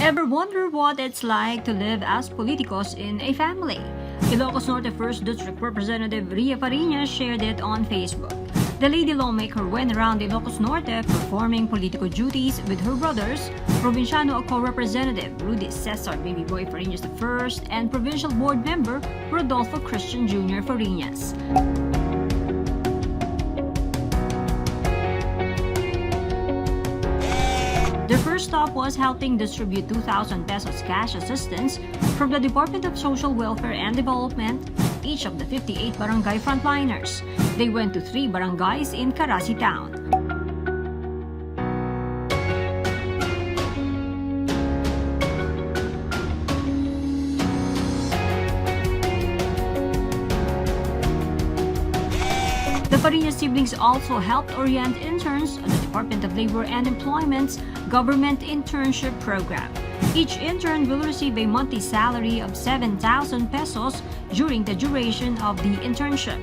Ever wonder what it's like to live as politicos in a family? Ilocos Norte 1st District Representative Ria Fariñas shared it on Facebook. The lady lawmaker went around Ilocos Norte performing political duties with her brothers, Provinciano Co-Representative Rudy Cesar Baby Boy Fariñas I and Provincial Board Member Rodolfo Christian Jr. Fariñas. Their first stop was helping distribute 2,000 pesos cash assistance from the Department of Social Welfare and Development, each of the 58 barangay frontliners. They went to 3 barangays in Carasi Town. The Fariñas siblings also helped orient interns on the Department of Labor and Employment's Government Internship Program. Each intern will receive a monthly salary of 7,000 pesos during the duration of the internship.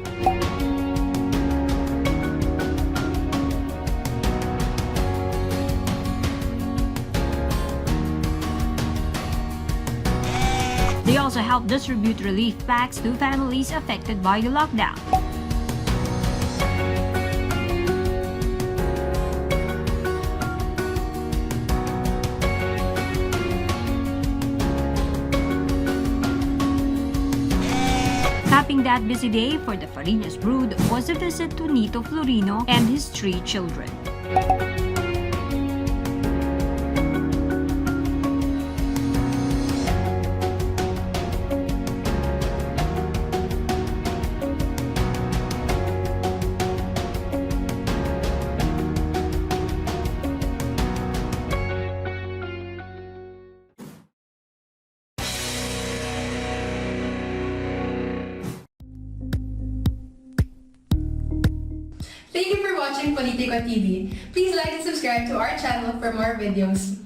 They also helped distribute relief packs to families affected by the lockdown. Capping that busy day for the Fariñas brood was a visit to Nito Florino and his 3 children. Thank you for watching Politico TV. Please like and subscribe to our channel for more videos.